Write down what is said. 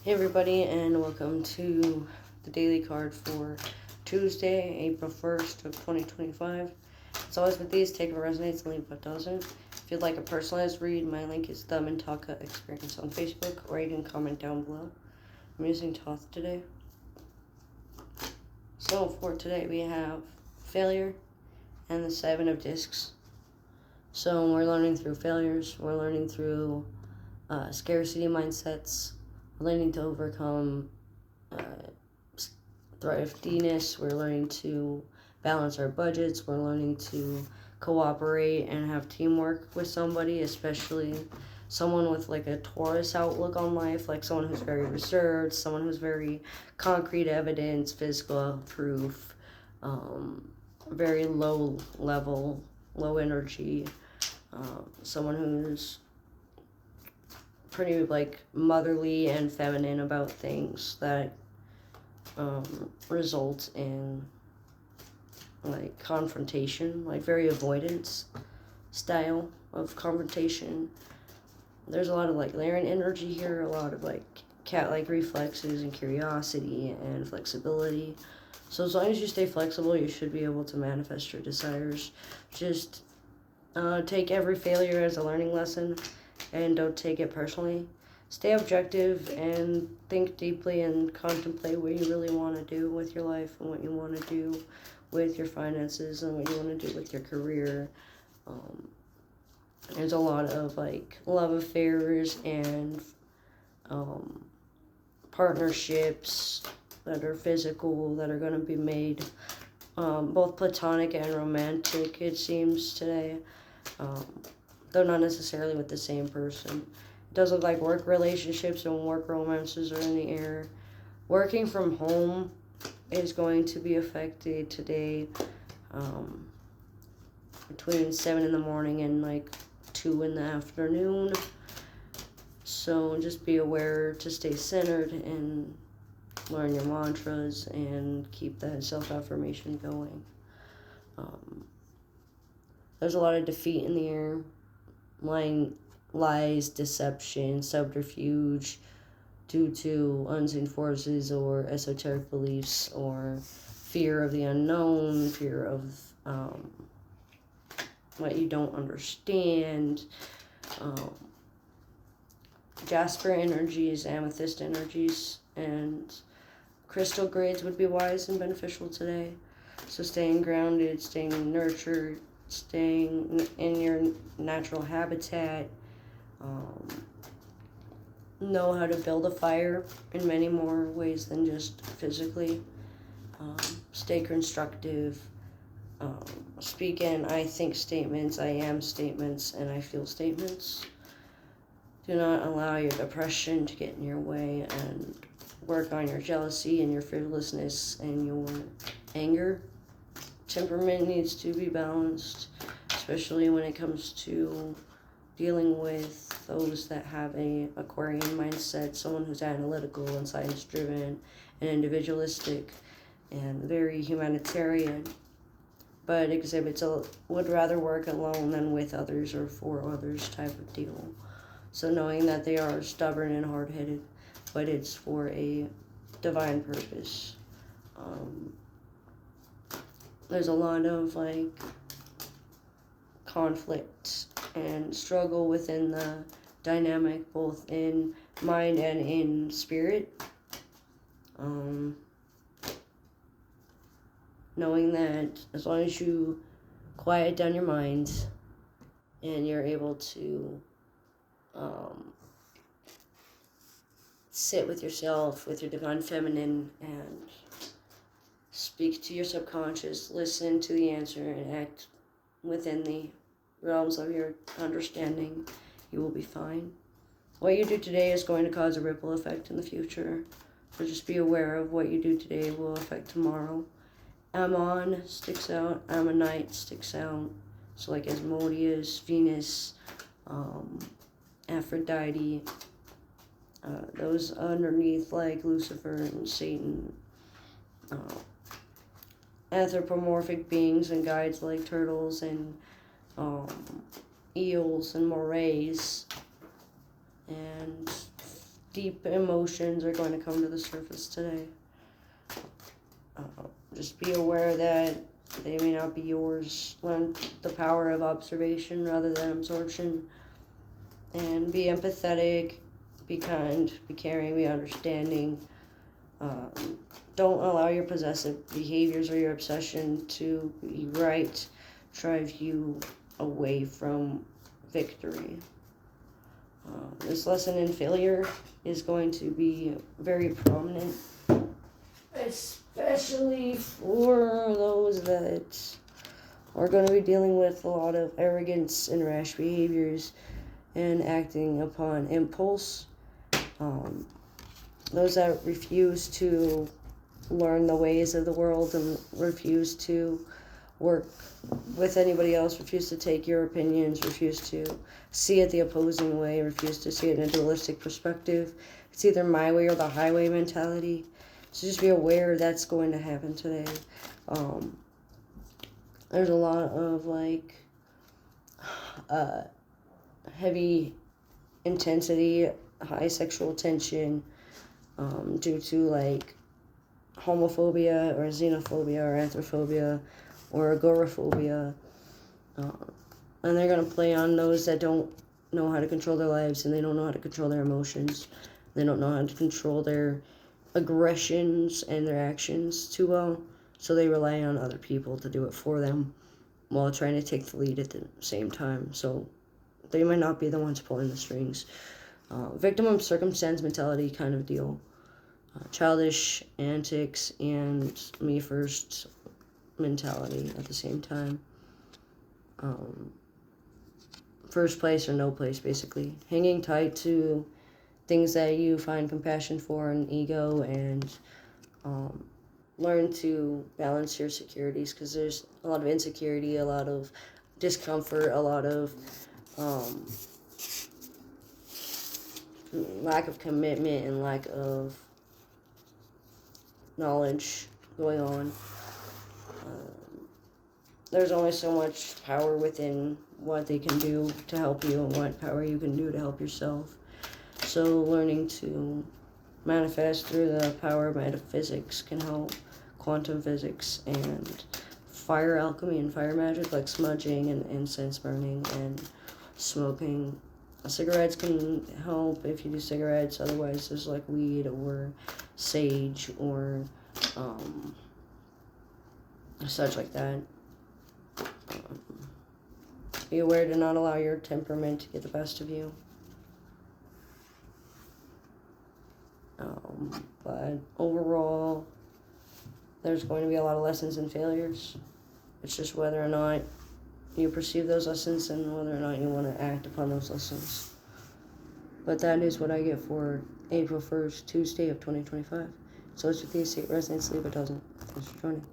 Hey everybody, and welcome to the daily card for Tuesday, April 1st of 2025. As always with these, take what resonates and leave what doesn't. If you'd like a personalized read, my link is the Mintaka Experience on Facebook, or you can comment down below. I'm using Toth today. So for today we have Failure and the Seven of Discs. So we're learning through failures, we're learning through scarcity mindsets, we're learning to overcome thriftiness, we're learning to balance our budgets, we're learning to cooperate and have teamwork with somebody, especially someone with like a Taurus outlook on life, like someone who's very reserved, someone who's very concrete evidence, physical proof, very low level, low energy, someone who's pretty like motherly and feminine about things that result in like confrontation, like very avoidance style of confrontation. There's a lot of like Laren energy here, a lot of like cat-like reflexes and curiosity and flexibility. So as long as you stay flexible, you should be able to manifest your desires. Just take every failure as a learning lesson and don't take it personally. Stay objective and think deeply and contemplate what you really want to do with your life and what you want to do with your finances and what you want to do with your career. There's a lot of like love affairs and partnerships that are physical that are going to be made, both platonic and romantic, it seems today. Though not necessarily with the same person. It does look like work relationships and work romances are in the air. Working from home is going to be affected today, between 7 in the morning and like 2 in the afternoon. So just be aware to stay centered and learn your mantras and keep that self-affirmation going. There's a lot of defeat in the air. Lies, deception, subterfuge due to unseen forces or esoteric beliefs or fear of the unknown, fear of what you don't understand. Jasper energies, amethyst energies, and crystal grades would be wise and beneficial today. So staying grounded, staying nurtured, staying in your natural habitat, know how to build a fire in many more ways than just physically, stay constructive, speak in I think statements, I am statements, and I feel statements. Do not allow your depression to get in your way, and work on your jealousy and your fearlessness and your anger. Temperament needs to be balanced, especially when it comes to dealing with those that have a Aquarian mindset, someone who's analytical and science-driven and individualistic and very humanitarian, but exhibits would rather work alone than with others or for others type of deal. So knowing that they are stubborn and hard-headed, but it's for a divine purpose. There's a lot of like conflict and struggle within the dynamic, both in mind and in spirit. Knowing that as long as you quiet down your mind and you're able to sit with yourself, with your divine feminine, and speak to your subconscious, listen to the answer, and act within the realms of your understanding, you will be fine. What you do today is going to cause a ripple effect in the future. So just be aware of what you do today will affect tomorrow. Ammon sticks out. Ammonite sticks out. So like Asmodeus, Venus, Aphrodite, those underneath like Lucifer and Satan, anthropomorphic beings and guides like turtles and eels and morays and deep emotions are going to come to the surface today. Just be aware that they may not be yours. Learn the power of observation rather than absorption. And be empathetic, be kind, be caring, be understanding. Don't allow your possessive behaviors or your obsession to be right, drive you away from victory. This lesson in failure is going to be very prominent, especially for those that are going to be dealing with a lot of arrogance and rash behaviors and acting upon impulse. Those that refuse to learn the ways of the world and refuse to work with anybody else, refuse to take your opinions, refuse to see it the opposing way, refuse to see it in a dualistic perspective. It's either my way or the highway mentality. So just be aware that's going to happen today. There's a lot of heavy intensity, high sexual tension, due to homophobia or xenophobia or anthrophobia or agoraphobia. And they're going to play on those that don't know how to control their lives, and they don't know how to control their emotions. They don't know how to control their aggressions and their actions too well, so they rely on other people to do it for them while trying to take the lead at the same time. So they might not be the ones pulling the strings. Victim of circumstance mentality kind of deal. Childish antics and me first mentality at the same time. First place or no place, basically. Hanging tight to things that you find compassion for and ego, and learn to balance your securities, because there's a lot of insecurity, a lot of discomfort, a lot of lack of commitment and lack of knowledge going on. There's only so much power within what they can do to help you and what power you can do to help yourself. So learning to manifest through the power of metaphysics can help. Quantum physics and fire alchemy and fire magic, like smudging and incense burning and smoking. Cigarettes can help if you do cigarettes. Otherwise, there's weed or sage or such like that. Be aware to not allow your temperament to get the best of you. But overall, there's going to be a lot of lessons and failures. It's just whether or not you perceive those lessons and whether or not you want to act upon those lessons. But that is what I get for April 1st, Tuesday of 2025. So it's with the State Resident Sleep. It doesn't. Thanks for joining.